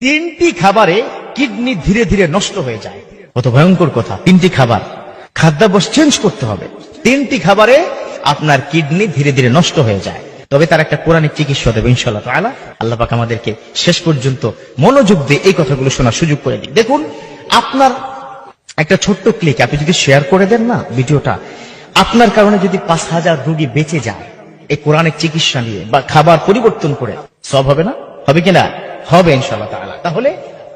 তিনটি খাবারে কিডনি ধীরে ধীরে নষ্ট হয়ে যায়। কত ভয়ঙ্কর কথা! তিনটি খাবার, খাদ্যাভ্যাস চেঞ্জ করতে হবে। তিনটি খাবারে আপনার কিডনি ধীরে ধীরে নষ্ট হয়ে যায়, তবে তার একটা কোরআনিক চিকিৎসা দেবে ইনশাআল্লাহ তাআলা। আল্লাহ পাক আমাদেরকে শেষ পর্যন্ত মনোযোগ দিয়ে এই কথাগুলো শোনার সুযোগ করে দিন। দেখুন, আপনার একটা ছোট্ট ক্লিক আপনি যদি শেয়ার করে দেন না ভিডিওটা, আপনার কারণে যদি 5,000 রোগী বেঁচে যায় এই কোরআনিক চিকিৎসা নিয়ে বা খাবার পরিবর্তন করে, সব হবে না? হবে কিনা? হবে ইনশাআল্লাহ তাআলা। তাহলে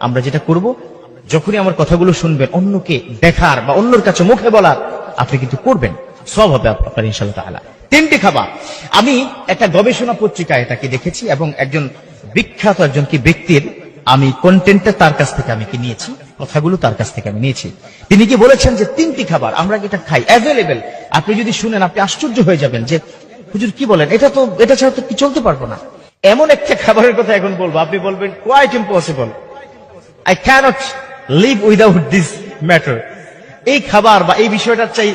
আমরা যেটা করব, যখনই আমার কথাগুলো শুনবেন, অন্যকে দেখার বা অন্যর কাছে মুখে বলার আপনি কিন্তু করবেন, সব হবে আপনার ইনশাআল্লাহ তাআলা। তিনটি খাবার আমি একটা গবেষণা পত্রিকায় এটাকে দেখেছি এবং একজন বিখ্যাত একজন কি ব্যক্তির আমি কন্টেন্টটা তার কাছ থেকে আমি কি নিয়েছি, কথাগুলো তার কাছ থেকে আমি নিয়েছি। তিনি কি বলেছেন যে তিনটি খাবার আমরা যেটা খাই অ্যাভেলেবেল, আপনি যদি শুনেন আপনি আশ্চর্য হয়ে যাবেন যে হুজুর কি বলেন, এটা ছাড়া তো কি চলতে পারবো না। এমন একটা খাবারের কথা এখন বলবো, আপনি বলবেন quite impossible, I can't live without this matter. এই খাবার বা এই বিষয়টা চাই,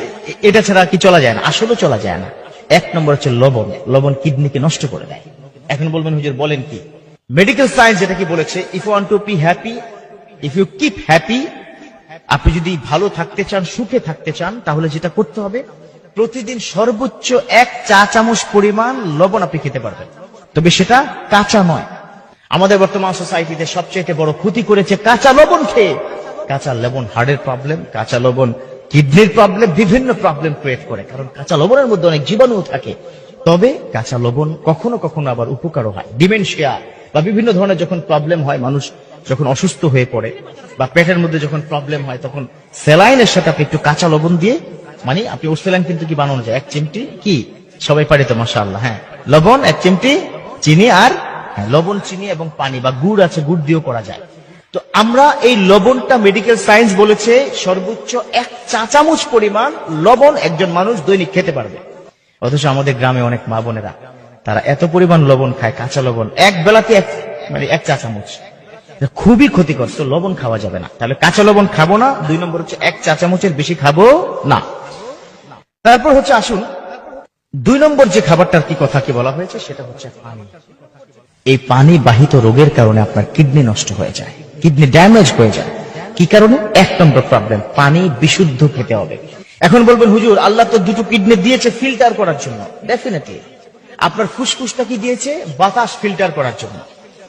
এটা ছাড়া কি চলা যায় না? আসলে চলা যায় না। এক নম্বর হচ্ছে লবণ। লবণ কিডনিকে নষ্ট করে দেয়। এখন বলবেন হুজুর বলেন কি? মেডিকেল সায়েন্স যেটা কি বলেছে, if you want to be happy, if you keep happy, আপনি যদি ভালো থাকতে চান, সুখে থাকতে চান, তাহলে যেটা করতে হবে, প্রতিদিন সর্বোচ্চ 1 চা চামচ পরিমাণ লবণ আপনি খেতে পারবেন, তবে সেটা কাঁচা নয়। আমাদের বর্তমান সোসাইটিতে সবচেয়ে বড় ক্ষতি করেছে কাঁচা লবণ খেয়ে। কাঁচা লবণ হার্টের প্রবলেম, কাঁচা লবণ কিডনির প্রবলেম, বিভিন্ন প্রবলেম ক্রিয়েট করে, কারণ কাঁচা লবণের মধ্যে অনেক জীবাণু থাকে। তবে কাঁচা লবণ কখনো কখনো আবার উপকারও হয়। ডিমেনশিয়া বা বিভিন্ন ধরনের যখন প্রবলেম হয়, মানুষ যখন অসুস্থ হয়ে পড়ে বা পেটের মধ্যে যখন প্রবলেম হয়, তখন স্যালাইনের সাথে আপনি একটু কাঁচা লবণ দিয়ে, মানে আপনি ওর স্যালাইন কিন্তু কি বানানো যায়, 1 চিমটি কি সবাই পারে তো মাশাআল্লাহ, হ্যাঁ, লবণ 1 চিমটি, চিনি আর লবণ, চিনি এবং পানি বা গুড় আছে, গুড় দিয়েও করা যায়। তো আমরা এই লবণটা মেডিকেল সায়েন্স বলেছে সর্বোচ্চ 1 চা চামচ পরিমাণ লবণ একজন মানুষ দৈনিক খেতে পারবে। অথচ আমাদের গ্রামে অনেক মা বোনেরা তারা এত পরিমাণ লবণ খায়, কাঁচা লবণ এক বেলাতে 1 চা চামচ, খুবই ক্ষতিকর। তো লবণ খাওয়া যাবে না, তাহলে কাঁচা লবণ খাবো না। 2 নম্বর হচ্ছে 1 চা চামচের বেশি খাবো না। তারপর হচ্ছে আসুন 2 নম্বর যে খাবারটার কি কথা কি বলা হয়েছে, সেটা হচ্ছে পানি। এই পানি বাহিত রোগের কারণে আপনার কিডনি নষ্ট হয়ে যায়, কিডনি ড্যামেজ হয়ে যায়। কি কারণে? 1 নম্বর প্রবলেম, পানি বিশুদ্ধ খেতে হবে। এখন বলবেন হুজুর আল্লাহ তো 2টো কিডনি দিয়েছে ফিল্টার করার জন্য। ডেফিনেটলি আপনার ফুসফুসটা কি দিয়েছে? বাতাস ফিল্টার করার জন্য,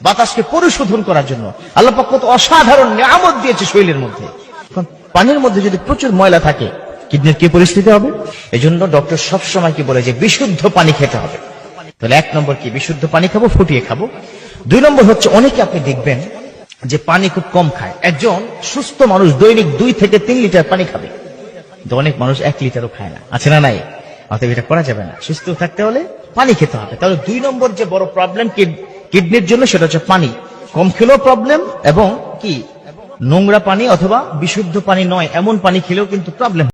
বাতাসকে পরিশোধন করার জন্য। আল্লাহ পাক কত অসাধারণ নিয়ামত দিয়েছে শরীরের মধ্যে। এখন পানির মধ্যে যদি প্রচুর ময়লা থাকে, কিডনির কি পরিস্থিতি হবে? এজন্য ডক্টর সবসময় কি বলে যে বিশুদ্ধ পানি খেতে হবে। তাহলে 1 নম্বর কি? বিশুদ্ধ পানি খাবো, ফুটিয়ে খাবো। 2 নম্বর হচ্ছে অনেকে আপনি দেখবেন যে পানি খুব কম খায়। একজন সুস্থ মানুষ দৈনিক 2 থেকে 3 লিটার পানি খাবে, কিন্তু অনেক মানুষ 1 লিটারও খায় না, আছে না নাই? অতএব এটা করা যাবে না। সুস্থ থাকতে হলে পানি খেতে হবে। তাহলে 2 নম্বর যে বড় প্রবলেম কিডনির জন্য, সেটা হচ্ছে পানি কম খেলেও প্রবলেম, এবং কি নোংরা পানি অথবা বিশুদ্ধ পানি নয় এমন পানি খেলেও কিন্তু প্রবলেম।